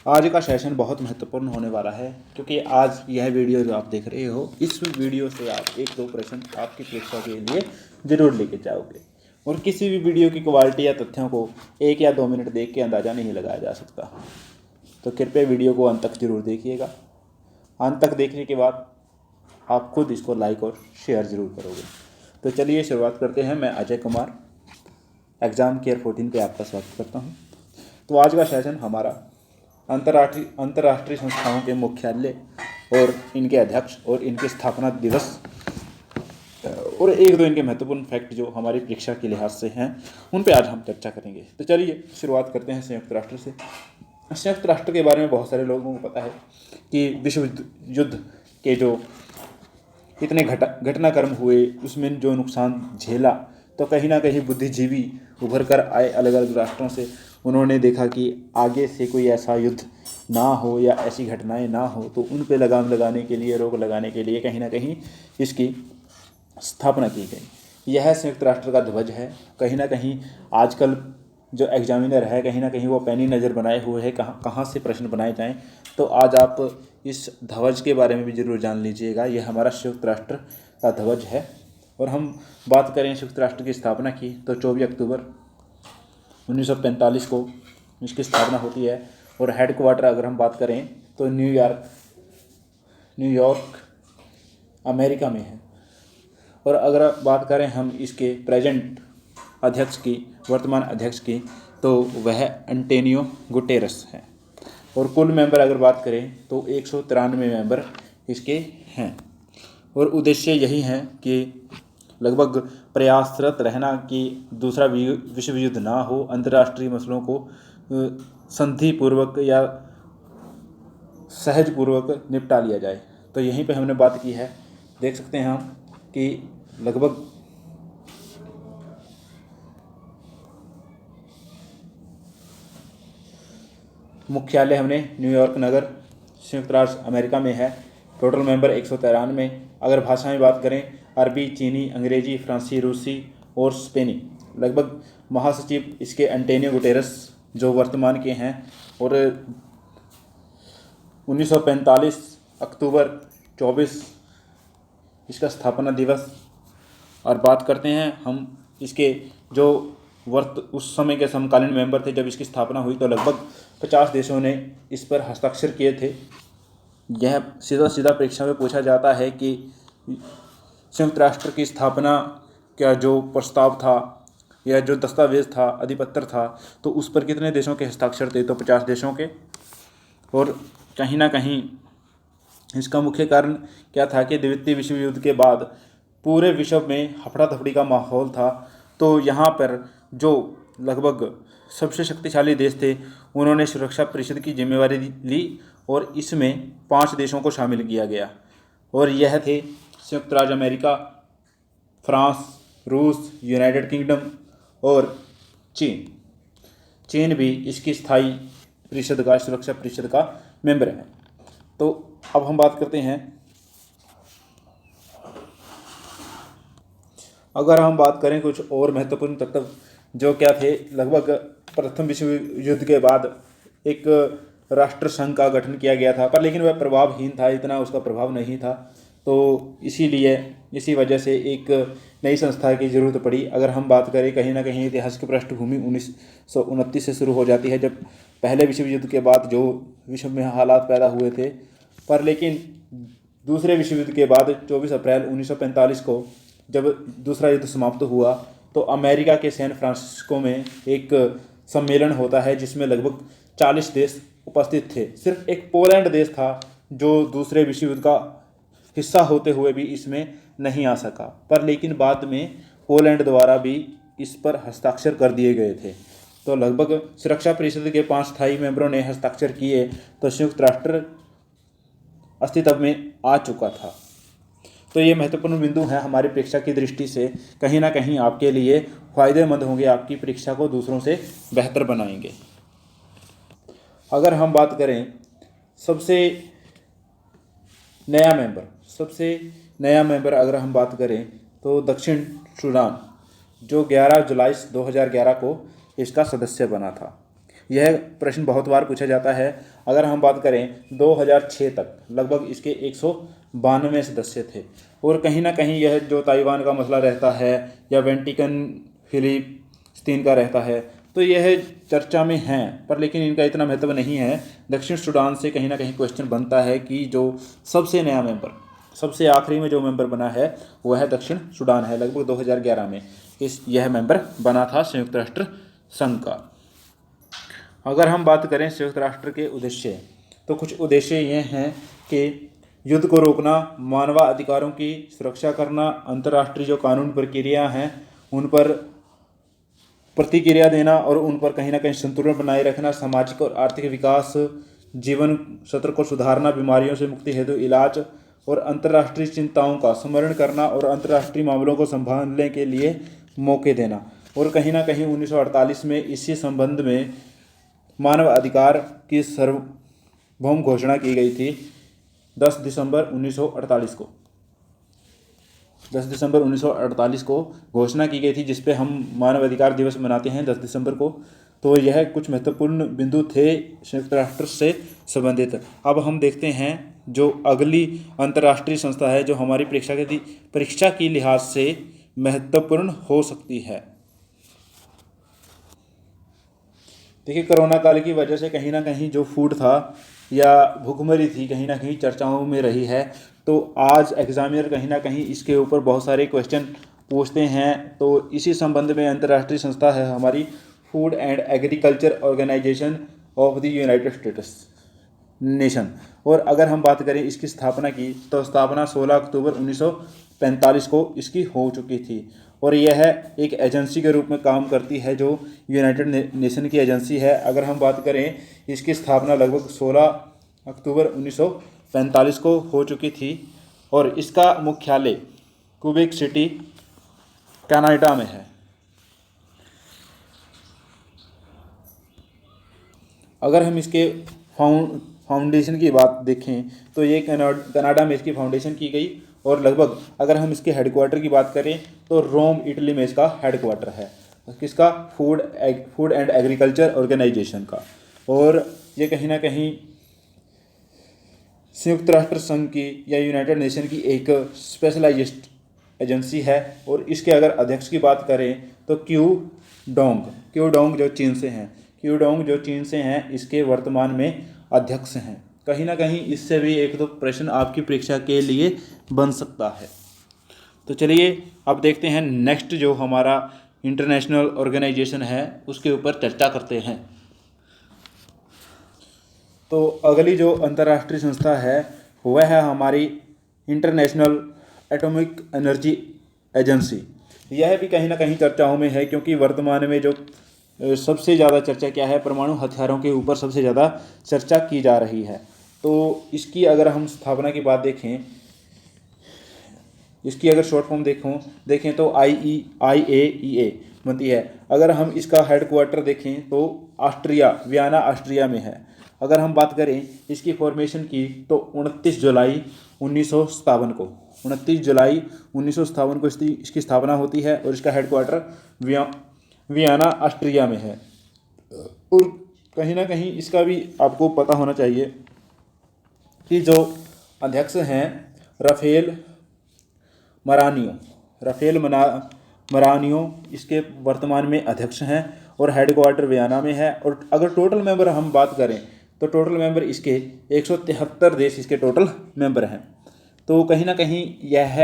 आज का सेशन बहुत महत्वपूर्ण होने वाला है क्योंकि आज यह वीडियो जो आप देख रहे हो, इस वीडियो से आप एक दो प्रश्न आपकी परीक्षा के लिए ज़रूर लेके जाओगे। और किसी भी वीडियो की क्वालिटी या तथ्यों को 1 या 2 मिनट देख के अंदाज़ा नहीं लगाया जा सकता। तो कृपया वीडियो को अंत तक जरूर देखिएगा। अंत तक देखने के बाद आप खुद इसको लाइक और शेयर ज़रूर करोगे। तो चलिए शुरुआत करते हैं। मैं अजय कुमार एग्ज़ाम केयर 14 पे आपका स्वागत करता हूँ। तो आज का सेशन हमारा अंतर्राष्ट्रीय संस्थाओं के मुख्यालय और इनके अध्यक्ष और इनके स्थापना दिवस और एक दो इनके महत्वपूर्ण फैक्ट जो हमारी परीक्षा के लिहाज से हैं, उन पे आज हम चर्चा करेंगे। तो चलिए शुरुआत करते हैं संयुक्त राष्ट्र से। संयुक्त राष्ट्र के बारे में बहुत सारे लोगों को पता है कि विश्व युद्ध के जो इतने घटनाक्रम हुए, उसमें जो नुकसान झेला, तो कहीं ना कहीं बुद्धिजीवी उभर कर आए अलग अलग राष्ट्रों से। उन्होंने देखा कि आगे से कोई ऐसा युद्ध ना हो या ऐसी घटनाएं ना हो, तो उन पे लगाम लगाने के लिए, रोक लगाने के लिए कहीं ना कहीं इसकी स्थापना की गई। यह संयुक्त राष्ट्र का ध्वज है। कहीं ना कहीं आजकल जो एग्जामिनर है, कहीं ना कहीं वो पैनी नज़र बनाए हुए है कहाँ से प्रश्न बनाए जाएं। तो आज आप इस ध्वज के बारे में भी ज़रूर जान लीजिएगा। यह हमारा संयुक्त राष्ट्र का ध्वज है। और हम बात करें संयुक्त राष्ट्र की स्थापना की, तो 24 अक्टूबर 1945 को इसकी स्थापना होती है। और हेडक्वार्टर अगर हम बात करें तो न्यूयॉर्क अमेरिका में है। और अगर बात करें हम इसके प्रेजेंट अध्यक्ष की, वर्तमान अध्यक्ष की, तो वह एंटोनियो गुटेरस है। और कुल मेंबर अगर बात करें तो 193 मेंबर इसके हैं। और उद्देश्य यही है कि लगभग प्रयासरत रहना कि दूसरा विश्व युद्ध ना हो, अंतर्राष्ट्रीय मसलों को संधि पूर्वक या सहज पूर्वक निपटा लिया जाए। तो यहीं पे हमने बात की है। देख सकते हैं हम कि लगभग मुख्यालय हमने न्यूयॉर्क नगर संयुक्त राष्ट्र अमेरिका में है। Total member 193। अगर भाषा में बात करें, अरबी, चीनी, अंग्रेजी, फ्रांसी, रूसी और स्पेनी। लगभग महासचिव इसके एंटोनियो गुटेरस जो वर्तमान के हैं। और 1945 अक्टूबर 24 इसका स्थापना दिवस। और बात करते हैं हम इसके जो उस समय के समकालीन मेंबर थे जब इसकी स्थापना हुई, तो लगभग 50 देशों ने इस पर हस्ताक्षर किए थे। यह सीधा सीधा परीक्षा में पूछा जाता है कि संयुक्त राष्ट्र की स्थापना का जो प्रस्ताव था या जो दस्तावेज था, अधिपत्र था, तो उस पर कितने देशों के हस्ताक्षर थे? तो 50 देशों के। और कहीं ना कहीं इसका मुख्य कारण क्या था कि द्वितीय विश्व युद्ध के बाद पूरे विश्व में हफड़ा तफड़ी का माहौल था। तो यहाँ पर जो लगभग सबसे शक्तिशाली देश थे, उन्होंने सुरक्षा परिषद की जिम्मेवारी ली और इसमें 5 देशों को शामिल किया गया। और यह थे संयुक्त राज्य अमेरिका, फ्रांस, रूस, यूनाइटेड किंगडम और चीन। चीन भी इसकी स्थायी परिषद का, सुरक्षा परिषद का मेंबर है। तो अब हम बात करते हैं, अगर हम बात करें कुछ और महत्वपूर्ण तत्व जो क्या थे। लगभग प्रथम विश्व युद्ध के बाद एक राष्ट्र संघ का गठन किया गया था, पर लेकिन वह प्रभावहीन था, इतना उसका प्रभाव नहीं था। तो इसीलिए इसी वजह से एक नई संस्था की ज़रूरत पड़ी। अगर हम बात करें, कहीं ना कहीं इतिहास की पृष्ठभूमि 1929 से शुरू हो जाती है, जब पहले विश्व युद्ध के बाद जो विश्व में हालात पैदा हुए थे। पर लेकिन दूसरे विश्व युद्ध के बाद 24 अप्रैल 1945 को जब दूसरा युद्ध समाप्त हुआ, तो अमेरिका के सैन फ्रांसिस्को में एक सम्मेलन होता है जिसमें लगभग 40 देश उपस्थित थे। सिर्फ एक पोलैंड देश था जो दूसरे विश्व युद्ध का हिस्सा होते हुए भी इसमें नहीं आ सका, पर लेकिन बाद में पोलैंड द्वारा भी इस पर हस्ताक्षर कर दिए गए थे। तो लगभग सुरक्षा परिषद के 5 स्थायी मेंबरों ने हस्ताक्षर किए, तो संयुक्त राष्ट्र अस्तित्व में आ चुका था। तो ये महत्वपूर्ण बिंदु है हमारी परीक्षा की दृष्टि से, कहीं ना कहीं आपके लिए फ़ायदेमंद होंगे, आपकी परीक्षा को दूसरों से बेहतर बनाएंगे। अगर हम बात करें सबसे नया मेंबर अगर हम बात करें तो दक्षिण सूडान, जो 11 जुलाई 2011 को इसका सदस्य बना था। यह प्रश्न बहुत बार पूछा जाता है। अगर हम बात करें 2006 तक लगभग इसके 192 सदस्य थे। और कहीं ना कहीं यह जो ताइवान का मसला रहता है या वेंटिकन फिलिस्तीन का रहता है, तो यह चर्चा में हैं, पर लेकिन इनका इतना महत्व नहीं है। दक्षिण सूडान से कहीं ना कहीं क्वेश्चन बनता है कि जो सबसे नया मेंबर, सबसे आखिरी में जो मेंबर बना है वह है दक्षिण सूडान है। लगभग 2011 में यह मेंबर बना था संयुक्त राष्ट्र संघ का। अगर हम बात करें संयुक्त राष्ट्र के उद्देश्य, तो कुछ उद्देश्य ये हैं कि युद्ध को रोकना, मानवाधिकारों की सुरक्षा करना, अंतर्राष्ट्रीय जो कानून प्रक्रिया हैं उन पर प्रतिक्रिया देना और उन पर कहीं ना कहीं संतुलन बनाए रखना, सामाजिक और आर्थिक विकास, जीवन स्तर को सुधारना, बीमारियों से मुक्ति हेतु इलाज और अंतर्राष्ट्रीय चिंताओं का स्मरण करना और अंतर्राष्ट्रीय मामलों को संभालने के लिए मौके देना। और कहीं ना कहीं 1948 में इसी संबंध में मानव अधिकार की सार्वभौम घोषणा की गई थी 10 दिसंबर 1948 को। 10 दिसंबर 1948 को घोषणा की गई थी, जिस पे हम मानव अधिकार दिवस मनाते हैं 10 दिसंबर को। तो यह कुछ महत्वपूर्ण बिंदु थे संयुक्त राष्ट्र से संबंधित। अब हम देखते हैं जो अगली अंतर्राष्ट्रीय संस्था है जो हमारी परीक्षा की लिहाज से महत्वपूर्ण हो सकती है। देखिए, कोरोना काल की वजह से कहीं ना कहीं जो फूड था या भुखमरी थी कहीं ना कहीं चर्चाओं में रही है। तो आज एग्जामिनर कहीं ना कहीं इसके ऊपर बहुत सारे क्वेश्चन पूछते हैं। तो इसी संबंध में अंतर्राष्ट्रीय संस्था है हमारी food and agriculture organization of the United States nation. और अगर हम बात करें इसकी स्थापना की, तो स्थापना 16 अक्टूबर 1945 को इसकी हो चुकी थी। और यह एक एजेंसी के रूप में काम करती है जो यूनाइटेड नेशन की एजेंसी है। अगर हम बात करें, इसकी स्थापना लगभग 16 अक्टूबर 1945 को हो चुकी थी और इसका मुख्यालय क्यूबेक सिटी कनाडा में है। अगर हम इसके फाउंडेशन की बात देखें, तो ये कनाडा में इसकी फाउंडेशन की गई। और लगभग अगर हम इसके हेडक्वार्टर की बात करें, तो रोम इटली में इसका हेडक्वार्टर है। किसका? फूड एंड एग्रीकल्चर ऑर्गेनाइजेशन का। और ये कहीं ना कहीं संयुक्त राष्ट्र संघ की या यूनाइटेड नेशन की एक स्पेशलाइज्ड एजेंसी है। और इसके अगर अध्यक्ष की बात करें, तो क्यू डोंग जो चीन से हैं इसके वर्तमान में अध्यक्ष हैं। कहीं ना कहीं इससे भी एक दो प्रश्न आपकी परीक्षा के लिए बन सकता है। तो चलिए अब देखते हैं नेक्स्ट जो हमारा इंटरनेशनल ऑर्गेनाइजेशन है उसके ऊपर चर्चा करते हैं। तो अगली जो अंतर्राष्ट्रीय संस्था है वह है हमारी इंटरनेशनल एटॉमिक एनर्जी एजेंसी। यह भी कहीं ना कहीं चर्चाओं में है, क्योंकि वर्तमान में जो सबसे ज़्यादा चर्चा क्या है, परमाणु हथियारों के ऊपर सबसे ज़्यादा चर्चा की जा रही है। तो इसकी अगर हम स्थापना की बात देखें, इसकी अगर शॉर्ट फॉर्म देखें तो IAEA बनती है। अगर हम इसका हेडक्वार्टर देखें तो वियना ऑस्ट्रिया में है। अगर हम बात करें इसकी फॉर्मेशन की, तो 29 जुलाई 1957 को इसकी स्थापना होती है और इसका हेडक्वार्टर वियना ऑस्ट्रिया में है। और कहीं ना कहीं इसका भी आपको पता होना चाहिए कि जो अध्यक्ष हैं राफेल मरानियो इसके वर्तमान में अध्यक्ष हैं और हेडक्वार्टर वियना में है। और अगर टोटल मेंबर हम बात करें, तो टोटल मेंबर इसके 173 देश इसके टोटल मेंबर हैं। तो कहीं ना कहीं यह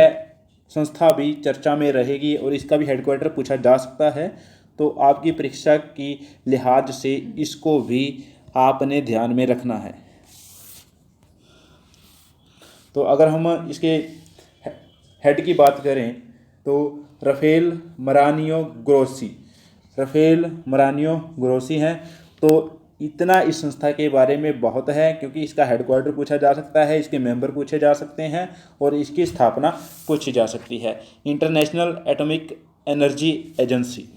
संस्था भी चर्चा में रहेगी और इसका भी हेडक्वार्टर पूछा जा सकता है। तो आपकी परीक्षा की लिहाज से इसको भी आपने ध्यान में रखना है। तो अगर हम इसके हेड की बात करें, तो राफेल मरानियो ग्रोसी हैं। तो इतना इस संस्था के बारे में बहुत है, क्योंकि इसका हेडक्वार्टर पूछा जा सकता है, इसके मेंबर पूछे जा सकते हैं और इसकी स्थापना पूछी जा सकती है। International atomic energy agency.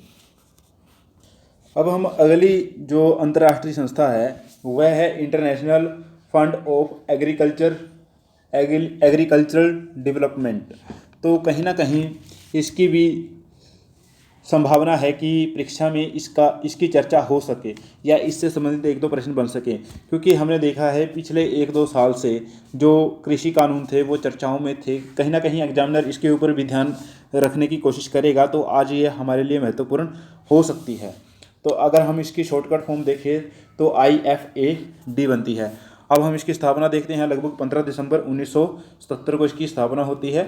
अब हम अगली जो अंतर्राष्ट्रीय संस्था है वह है international fund of agricultural development. तो कहीं ना कहीं इसकी भी संभावना है कि परीक्षा में इसकी चर्चा हो सके या इससे संबंधित एक दो प्रश्न बन सके, क्योंकि हमने देखा है पिछले 1-2 साल से जो कृषि कानून थे वो चर्चाओं में थे। कहीं ना कहीं एग्जामिनर इसके ऊपर भी ध्यान रखने की कोशिश करेगा, तो आज ये हमारे लिए महत्वपूर्ण हो सकती है। तो अगर हम इसकी शॉर्टकट फॉर्म देखें तो IFAD बनती है। अब हम इसकी स्थापना देखते हैं। लगभग 15 दिसंबर 1977 को इसकी स्थापना होती है।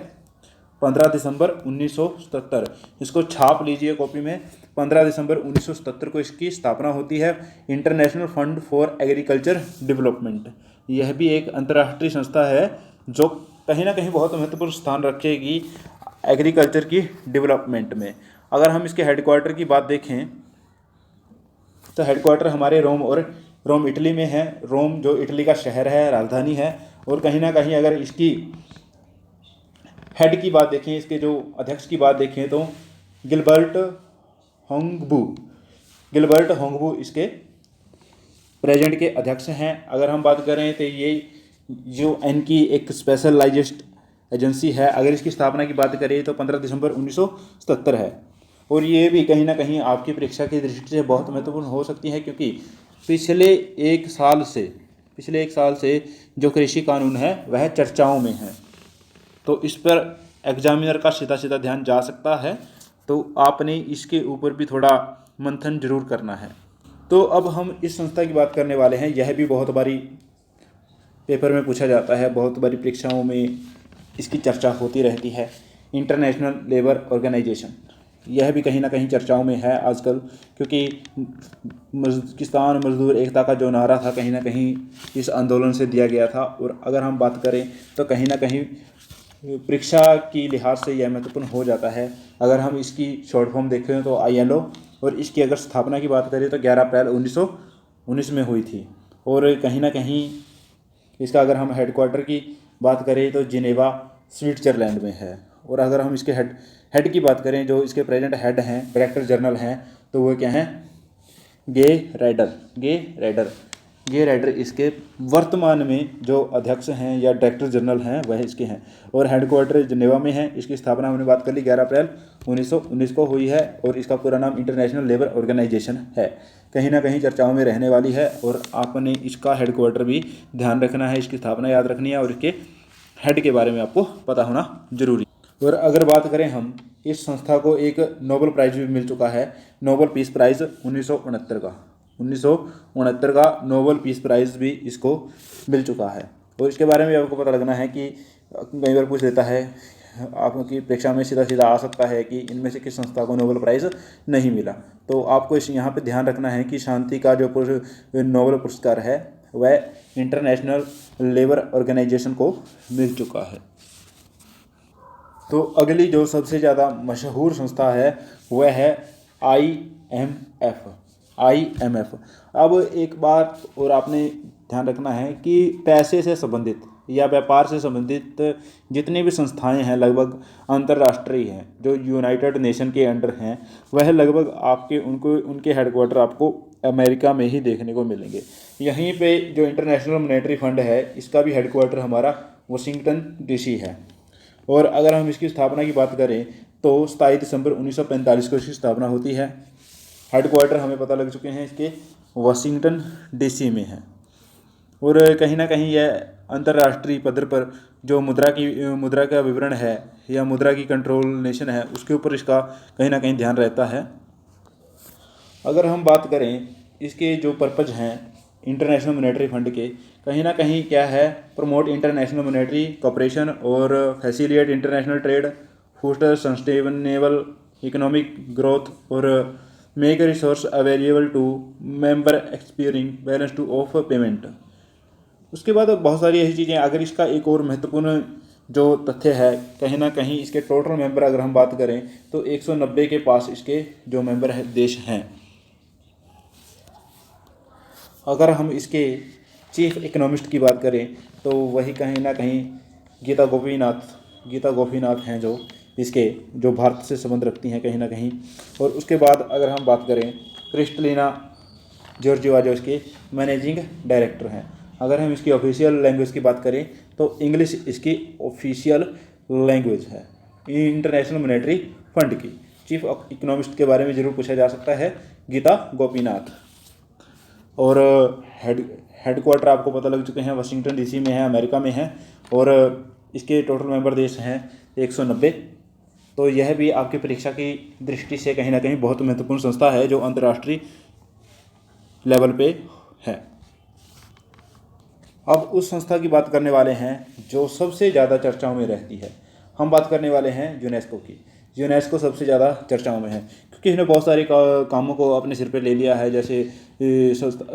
15 दिसंबर 1977, इसको छाप लीजिए कॉपी में। 15 दिसंबर 1977 को इसकी स्थापना होती है। International fund for agriculture development, यह भी एक अंतर्राष्ट्रीय संस्था है जो कहीं ना कहीं बहुत महत्वपूर्ण स्थान रखेगी एग्रीकल्चर की डेवलपमेंट में। अगर हम इसके हेडक्वार्टर की बात देखें तो हेडक्वार्टर हमारे रोम इटली में है। रोम जो इटली का शहर है, राजधानी है। और कहीं ना कहीं अगर इसकी हेड की बात देखें, इसके जो अध्यक्ष की बात देखें तो गिलबर्ट होंगबू इसके प्रेजेंट के अध्यक्ष हैं। अगर हम बात करें तो ये UN की एक स्पेशलाइज्ड एजेंसी है। अगर इसकी स्थापना की बात करें तो 15 दिसंबर 1977 है। और ये भी कहीं ना कहीं आपकी परीक्षा की दृष्टि से बहुत महत्वपूर्ण हो सकती है, क्योंकि पिछले एक साल से जो कृषि कानून है वह चर्चाओं में है। तो इस पर एग्जामिनर का सीधा ध्यान जा सकता है, तो आपने इसके ऊपर भी थोड़ा मंथन जरूर करना है। तो अब हम इस संस्था की बात करने वाले हैं। यह भी बहुत बारी पेपर में पूछा जाता है, बहुत बारी परीक्षाओं में इसकी चर्चा होती रहती है। इंटरनेशनल लेबर ऑर्गेनाइजेशन, यह भी कहीं ना कहीं चर्चाओं में है आजकल, क्योंकि किसान मजदूर एकता का जो नारा था कहीं ना कहीं इस आंदोलन से दिया गया था। और अगर हम बात करें तो कहीं ना कहीं परीक्षा की लिहाज से यह महत्वपूर्ण हो जाता है। अगर हम इसकी शॉर्ट फॉर्म देखें तो ILO, और इसकी अगर स्थापना की बात करें तो 11 अप्रैल 1919 में हुई थी। और कहीं ना कहीं इसका अगर हम हेडक्वार्टर की बात करें तो जिनेवा स्विट्जरलैंड में है। और अगर हम इसके हेड की बात करें, जो इसके प्रेजेंट हेड हैं, डायरेक्टर जनरल हैं, तो वो क्या हैं? गे राइडर इसके वर्तमान में जो अध्यक्ष हैं या डायरेक्टर जनरल हैं वह इसके हैं। और हेडक्वार्टर जिनेवा में है। इसकी स्थापना हमने बात कर ली 11 अप्रैल 1919 को हुई है। और इसका पूरा नाम इंटरनेशनल लेबर ऑर्गेनाइजेशन है। कहीं ना कहीं चर्चाओं में रहने वाली है, और आपने इसका हेडक्वार्टर भी ध्यान रखना है, इसकी स्थापना याद रखनी है, और इसके हेड के बारे में आपको पता होना जरूरी। और अगर बात करें हम, इस संस्था को एक नोबेल प्राइज़ भी मिल चुका है, नोबेल पीस प्राइज़ 1969 का नोबेल पीस प्राइज़ भी इसको मिल चुका है। और इसके बारे में आपको पता लगना है कि कई बार पूछ लेता है आपकी परीक्षा में, सीधा आ सकता है कि इनमें से किस संस्था को नोबेल प्राइज़ नहीं मिला। तो आपको यहाँ पे ध्यान रखना है कि शांति का जो नोबेल पुरस्कार है वह इंटरनेशनल लेबर ऑर्गेनाइजेशन को मिल चुका है। तो अगली जो सबसे ज़्यादा मशहूर संस्था है वह है IMF। अब एक बात और आपने ध्यान रखना है कि पैसे से संबंधित या व्यापार से संबंधित जितनी भी संस्थाएं हैं लगभग अंतर्राष्ट्रीय हैं, जो यूनाइटेड नेशन के अंडर हैं, वह लगभग आपके उनके हेडक्वार्टर आपको अमेरिका में ही देखने को मिलेंगे। यहीं पे जो इंटरनेशनल मॉनेटरी फंड है, इसका भी हेडक्वार्टर हमारा वाशिंगटन DC है। और अगर हम इसकी स्थापना की बात करें तो 27 दिसंबर 1945 को इसकी स्थापना होती है। हेडक्वार्टर हमें पता लग चुके हैं इसके वाशिंगटन DC में है। और कहीं ना कहीं यह अंतर्राष्ट्रीय पद्धर पर जो मुद्रा का विवरण है या मुद्रा की कंट्रोल नेशन है, उसके ऊपर इसका कहीं ना कहीं ध्यान रहता है। अगर हम बात करें इसके जो पर्पज हैं इंटरनेशनल मॉनेटरी फंड के, कहीं ना कहीं क्या है? प्रमोट इंटरनेशनल मॉनेटरी कोऑपरेशन और facilitate international trade, foster sustainable economic growth और make resource available to member experiencing balance to of payment. उसके बाद बहुत सारी ऐसी चीज़ें। अगर इसका एक और महत्वपूर्ण जो तथ्य है, कहीं ना कहीं इसके टोटल मेंबर अगर हम बात करें तो 190 के पास इसके जो मेंबर है देश हैं। अगर हम इसके चीफ इकोनॉमिस्ट की बात करें तो वही कहीं ना कहीं गीता गोपीनाथ हैं, जो इसके जो भारत से संबंध रखती हैं कहीं ना कहीं। और उसके बाद अगर हम बात करें क्रिस्टलिना जॉर्जिवा, जो इसके मैनेजिंग डायरेक्टर हैं। अगर हम इसकी ऑफिशियल लैंग्वेज की बात करें तो इंग्लिश इसकी ऑफिशियल लैंग्वेज है इंटरनेशनल मॉनेटरी फंड की। चीफ इकोनॉमिस्ट के बारे में जरूर पूछा जा सकता है, गीता गोपीनाथ। और हेडक्वार्टर आपको पता लग चुके हैं, वाशिंगटन डीसी में है, अमेरिका में है। और इसके टोटल मेंबर देश हैं 190। तो यह भी आपकी परीक्षा की दृष्टि से कहीं ना कहीं बहुत महत्वपूर्ण संस्था है जो अंतर्राष्ट्रीय लेवल पे है। अब उस संस्था की बात करने वाले हैं जो सबसे ज़्यादा चर्चाओं में रहती है। हम बात करने वाले हैं यूनेस्को की। यूनेस्को सबसे ज़्यादा चर्चाओं में है क्योंकि इसने बहुत सारे कामों को अपने सिर पे ले लिया है, जैसे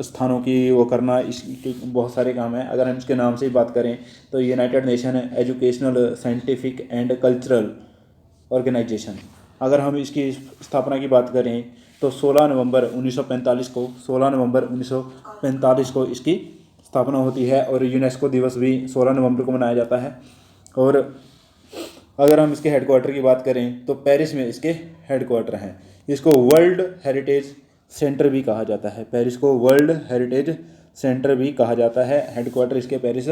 स्थानों की वो करना, इसके बहुत सारे काम हैं। अगर हम इसके नाम से ही बात करें तो United Nation educational, scientific and cultural organization. अगर हम इसकी स्थापना की बात करें तो 16 नवंबर 1945 को इसकी स्थापना होती है और यूनेस्को दिवस भी 16 नवंबर को मनाया जाता है। और अगर हम इसके हेडक्वार्टर की बात करें तो पेरिस में इसके हेडक्वार्टर हैं। इसको वर्ल्ड हेरिटेज सेंटर भी कहा जाता है, पेरिस को वर्ल्ड हेरिटेज सेंटर भी कहा जाता है। हेडक्वार्टर इसके पेरिस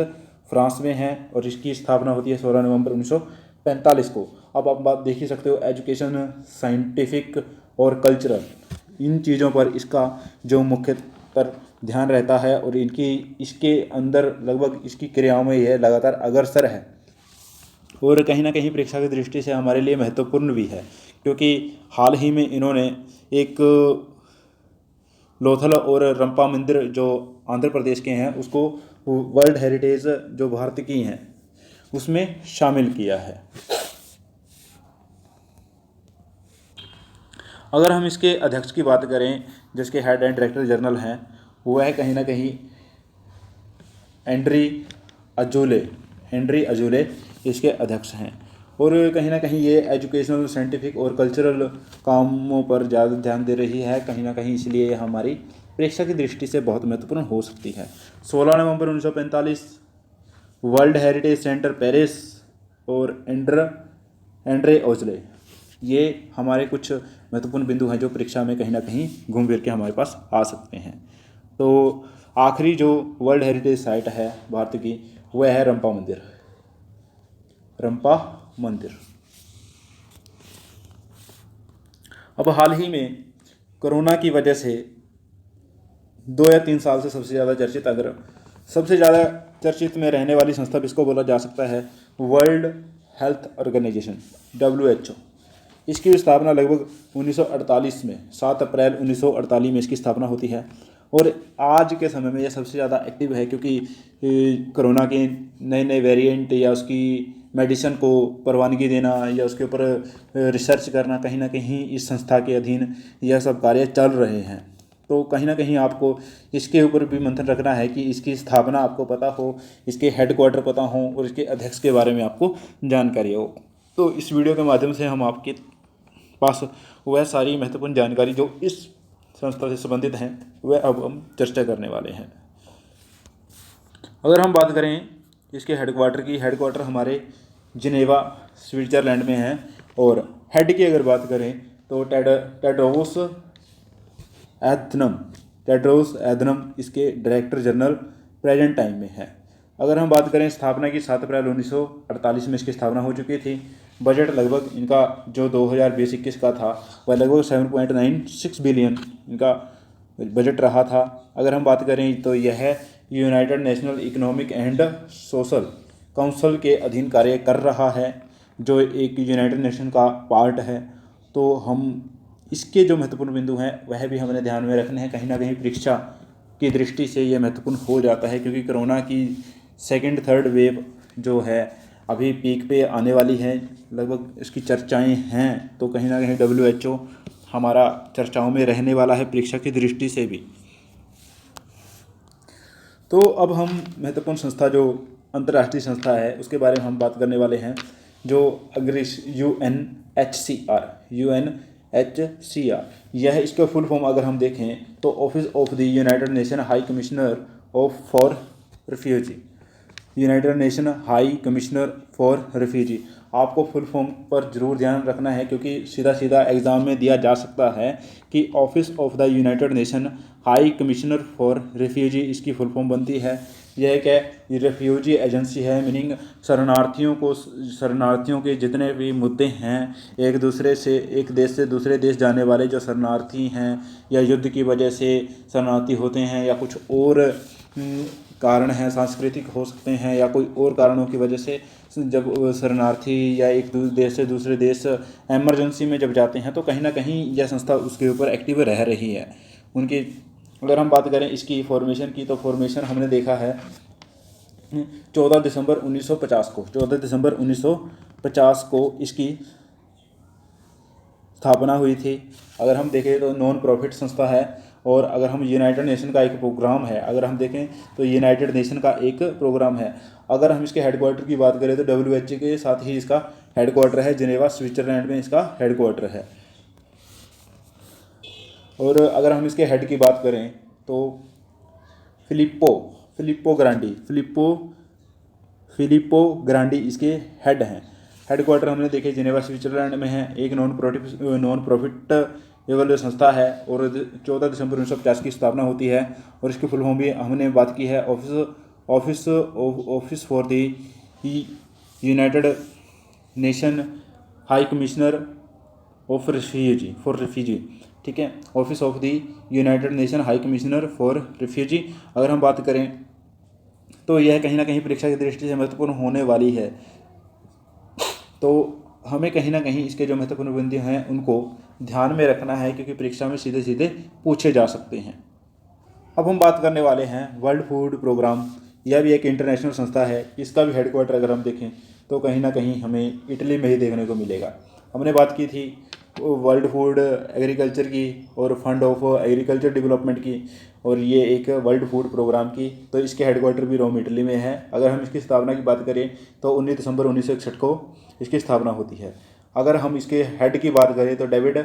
फ्रांस में है और इसकी स्थापना होती है 16 नवंबर 1945 को। अब आप बात देख ही सकते हो, एजुकेशन, साइंटिफिक और कल्चरल, इन चीज़ों पर इसका जो मुख्यतर ध्यान रहता है और इसके अंदर लगभग इसकी क्रियाओं में यह लगातार अग्रसर है। और कहीं ना कहीं परीक्षा की दृष्टि से हमारे लिए महत्वपूर्ण भी है क्योंकि हाल ही में इन्होंने एक लोथल और रंपा मंदिर जो आंध्र प्रदेश के हैं उसको वर्ल्ड हेरिटेज जो भारत की हैं उसमें शामिल किया है। अगर हम इसके अध्यक्ष की बात करें, जिसके हेड एंड डायरेक्टर जनरल हैं, वो है कहीं ना कहीं हेनरी अजूले इसके अध्यक्ष हैं। और कहीं ना कहीं ये एजुकेशनल, साइंटिफिक और कल्चरल कामों पर ज़्यादा ध्यान दे रही है कहीं ना कहीं, इसलिए हमारी परीक्षा की दृष्टि से बहुत महत्वपूर्ण हो सकती है। 16 नवंबर 1945 वर्ल्ड हेरिटेज सेंटर पेरिस और एंड्रे ओजले, ये हमारे कुछ महत्वपूर्ण बिंदु हैं जो परीक्षा में कहीं ना कहीं घूम फिर के हमारे पास आ सकते हैं। तो आखिरी जो वर्ल्ड हेरिटेज साइट है भारत की वह है रंपा मंदिर। अब हाल ही में कोरोना की वजह से 2 या 3 साल से सबसे ज़्यादा चर्चित में रहने वाली संस्था इसको बोला जा सकता है वर्ल्ड हेल्थ ऑर्गेनाइजेशन, WHO। इसकी स्थापना लगभग 1948 में, 7 अप्रैल 1948 में इसकी स्थापना होती है। और आज के समय में यह सबसे ज़्यादा एक्टिव है क्योंकि कोरोना के नए वेरिएंट या उसकी मेडिसिन को परवानगी देना या उसके ऊपर रिसर्च करना, कहीं ना कहीं इस संस्था के अधीन यह सब कार्य चल रहे हैं। तो कहीं ना कहीं आपको इसके ऊपर भी मंथन रखना है कि इसकी स्थापना आपको पता हो, इसके हेडक्वार्टर पता हो और इसके अध्यक्ष के बारे में आपको जानकारी हो। तो इस वीडियो के माध्यम से हम आपके पास वह सारी महत्वपूर्ण जानकारी जो इस संस्था से संबंधित हैं वह अब हम चर्चा करने वाले हैं। अगर हम बात करें इसके हेडक्वार्टर हमारे जिनेवा, स्विट्ज़रलैंड में है। और हेड की अगर बात करें तो टेड्रोस एधनम इसके डायरेक्टर जनरल प्रेजेंट टाइम में है। अगर हम बात करें स्थापना की, 7 अप्रैल 1948 में इसकी स्थापना हो चुकी थी। बजट लगभग इनका जो 2020-21 का था वह लगभग 7.96 बिलियन इनका बजट रहा था। अगर हम बात करें तो यह United national economic and social council के अधीन कार्य कर रहा है जो एक यूनाइटेड नेशन का पार्ट है। तो हम इसके जो महत्वपूर्ण बिंदु हैं वह भी हमें ध्यान में रखने हैं। कहीं ना कहीं परीक्षा की दृष्टि से यह महत्वपूर्ण हो जाता है क्योंकि कोरोना की 2nd 3rd वेव जो है अभी पीक पे आने वाली है, लगभग इसकी चर्चाएं हैं। तो कहीं ना कहीं WHO हमारा चर्चाओं में रहने वाला है परीक्षा की दृष्टि से भी। तो अब हम महत्वपूर्ण संस्था जो अंतर्राष्ट्रीय संस्था है उसके बारे में हम बात करने वाले हैं जो UNHCR। यह इसका फुल फॉर्म अगर हम देखें तो office of the United nation high commissioner for refugee, United nation high commissioner for refugee. आपको फुल फॉर्म पर जरूर ध्यान रखना है क्योंकि सीधा एग्ज़ाम में दिया जा सकता है कि office of the United nation high commissioner for refugee इसकी फुल फॉर्म बनती है। यह एक रेफ्यूजी एजेंसी है, मीनिंग शरणार्थियों के जितने भी मुद्दे हैं, एक देश से दूसरे देश जाने वाले जो शरणार्थी हैं या युद्ध की वजह से शरणार्थी होते हैं या कुछ और कारण हैं, सांस्कृतिक हो सकते हैं या कोई और कारणों की वजह से जब शरणार्थी या एक देश से दूसरे देश एमरजेंसी में जब जाते हैं तो कहीं ना कहीं यह संस्था उसके ऊपर एक्टिव रह रही है उनकी। अगर हम बात करें इसकी फॉर्मेशन की, तो फॉर्मेशन हमने देखा है 14 दिसंबर 1950 को इसकी स्थापना हुई थी। अगर हम देखें तो नॉन प्रॉफिट संस्था है। और अगर हम यूनाइटेड नेशन का एक प्रोग्राम है, अगर हम देखें तो यूनाइटेड नेशन का एक प्रोग्राम है। अगर हम इसके हेडक्वार्टर की बात करें तो WHO के साथ ही इसका हेडक्वार्टर है, जिनेवा स्विट्जरलैंड में इसका हेडक्वार्टर है। और अगर हम इसके हेड की बात करें तो फिलिप्पो ग्रांडी इसके हेड हैं। हेडक्वार्टर हमने देखे जिनेवा स्विट्जरलैंड में है। एक नॉन प्रॉफिटेबल संस्था है और 14 दिसंबर 1950 की स्थापना होती है। और इसकी फुल फॉर्म भी हमने बात की है, office for the United nation high commissioner of refugee, ठीक है, office of the United nation high commissioner for refugee. अगर हम बात करें तो यह कहीं ना कहीं परीक्षा की दृष्टि से महत्वपूर्ण होने वाली है, तो हमें कहीं ना कहीं इसके जो महत्वपूर्ण बिंदु हैं उनको ध्यान में रखना है, क्योंकि परीक्षा में सीधे सीधे पूछे जा सकते हैं। अब हम बात करने वाले हैं वर्ल्ड फूड प्रोग्राम। यह भी एक इंटरनेशनल संस्था है। इसका भी हेडक्वार्टर अगर हम देखें तो कहीं ना कहीं हमें इटली में ही देखने को मिलेगा। हमने बात की थी वर्ल्ड फूड एग्रीकल्चर की और फंड ऑफ एग्रीकल्चर डेवलपमेंट की, और ये एक वर्ल्ड फूड प्रोग्राम की, तो इसके हेडक्वार्टर भी रोम इटली में है। अगर हम इसकी स्थापना की बात करें तो 19 दिसंबर 1961 को इसकी स्थापना होती है। अगर हम इसके हेड की बात करें तो डेविड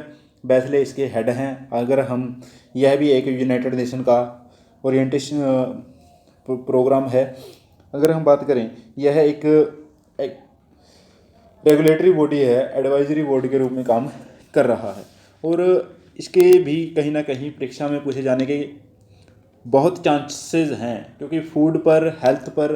बैसले इसके हेड हैं। अगर हम यह भी एक यूनाइटेड नेशन का ओरिएंटेशन प्रोग्राम है। अगर हम बात करें यह एक रेगुलेटरी बॉडी है, एडवाइजरी बोर्ड के रूप में काम कर रहा है, और इसके भी कहीं ना कहीं परीक्षा में पूछे जाने के बहुत चांसेस हैं, क्योंकि फूड पर, हेल्थ पर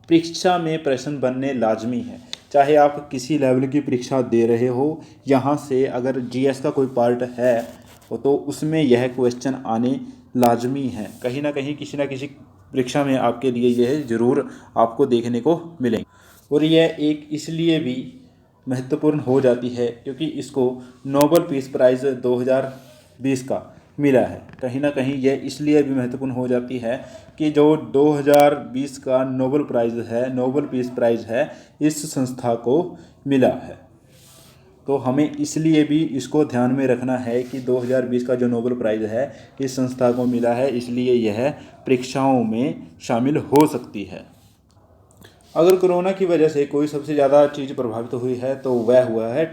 परीक्षा में प्रश्न बनने लाजमी है। चाहे आप किसी लेवल की परीक्षा दे रहे हो, यहाँ से अगर GS का कोई पार्ट है तो उसमें यह क्वेश्चन आने लाजमी है। कहीं ना कहीं किसी ना किसी परीक्षा में आपके लिए यह ज़रूर आपको देखने को मिलेंगे। और यह एक इसलिए भी महत्वपूर्ण हो जाती है क्योंकि इसको नोबेल पीस प्राइज़ 2020 का मिला है। कहीं ना कहीं यह इसलिए भी महत्वपूर्ण हो जाती है कि जो 2020 का नोबेल पीस प्राइज़ है इस संस्था को मिला है। तो हमें इसलिए भी इसको ध्यान में रखना है कि 2020 का जो नोबेल प्राइज़ है इस संस्था को मिला है, इसलिए यह परीक्षाओं में शामिल हो सकती है। अगर कोरोना की वजह से कोई सबसे ज़्यादा चीज़ प्रभावित हुई है तो वह हुआ है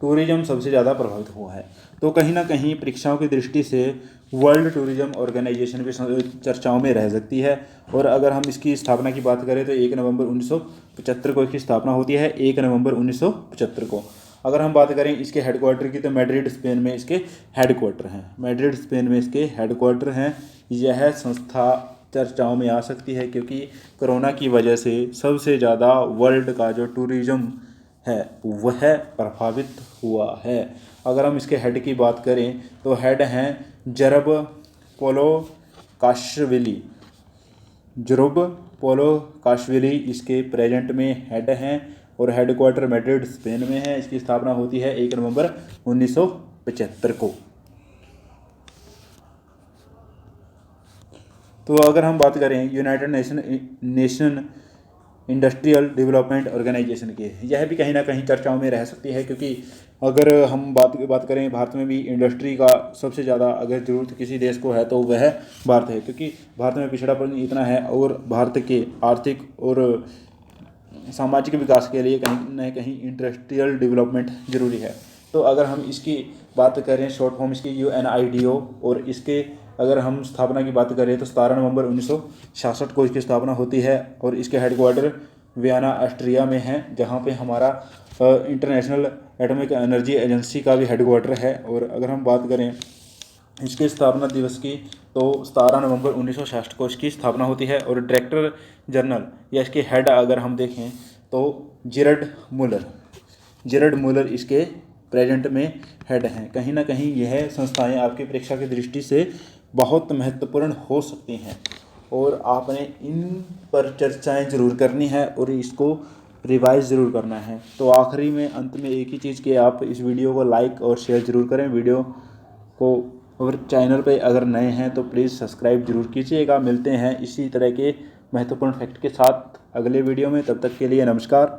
टूरिज़्म सबसे ज़्यादा प्रभावित हुआ है। तो कहीं ना कहीं परीक्षाओं की दृष्टि से वर्ल्ड टूरिज़्म ऑर्गेनाइजेशन भी चर्चाओं में रह सकती है। और अगर हम इसकी स्थापना की बात करें तो 1 नवंबर 1975 को इसकी स्थापना होती है, 1 नवंबर 1975 को। अगर हम बात करें इसके हेडक्वार्टर की तो मैड्रिड स्पेन में इसके हेडक्वार्टर हैं। यह संस्था चर्चाओं में आ सकती है क्योंकि कोरोना की वजह से सबसे ज़्यादा वर्ल्ड का जो टूरिज़्म है वह प्रभावित हुआ है। अगर हम इसके हेड की बात करें तो हेड हैं जरब पोलोकाशविली इसके प्रेजेंट में हेड हैं और हेडक्वार्टर मैड्रिड स्पेन में है। इसकी स्थापना होती है 1 नवंबर 1975 को। तो अगर हम बात करें United Nation industrial development organization की, यह भी कहीं ना कहीं चर्चाओं में रह सकती है क्योंकि अगर हम बात करें भारत में भी इंडस्ट्री का सबसे ज़्यादा अगर ज़रूरत किसी देश को है तो वह भारत है, क्योंकि भारत में पिछड़ापन इतना है और भारत के आर्थिक और सामाजिक विकास के लिए कहीं न कहीं इंडस्ट्रियल डेवलपमेंट ज़रूरी है। तो अगर हम इसकी बात करें शॉर्ट फॉर्म इसकी UNIDO, और इसके अगर हम स्थापना की बात करें तो 17 नवंबर 1966 को इसकी स्थापना होती है और इसके हेडक्वार्टर वियना ऑस्ट्रिया में है, जहाँ पे हमारा इंटरनेशनल एटॉमिक एनर्जी एजेंसी का भी हेडक्वार्टर है। और अगर हम बात करें इसके स्थापना दिवस की तो 17 नवंबर 1966 को इसकी स्थापना होती है। और डायरेक्टर जनरल या इसके हेड अगर हम देखें तो जेरड मुलर इसके प्रेजेंट में हेड हैं। कहीं ना कहीं यह संस्थाएं आपकी परीक्षा की दृष्टि से बहुत महत्वपूर्ण हो सकती हैं और आपने इन पर चर्चाएं ज़रूर करनी है और इसको रिवाइज ज़रूर करना है। तो आखिरी में अंत में एक ही चीज़ कि आप इस वीडियो को लाइक और शेयर ज़रूर करें वीडियो को, और चैनल पे अगर नए हैं तो प्लीज़ सब्सक्राइब ज़रूर कीजिएगा। मिलते हैं इसी तरह के महत्वपूर्ण फैक्ट के साथ अगले वीडियो में, तब तक के लिए नमस्कार।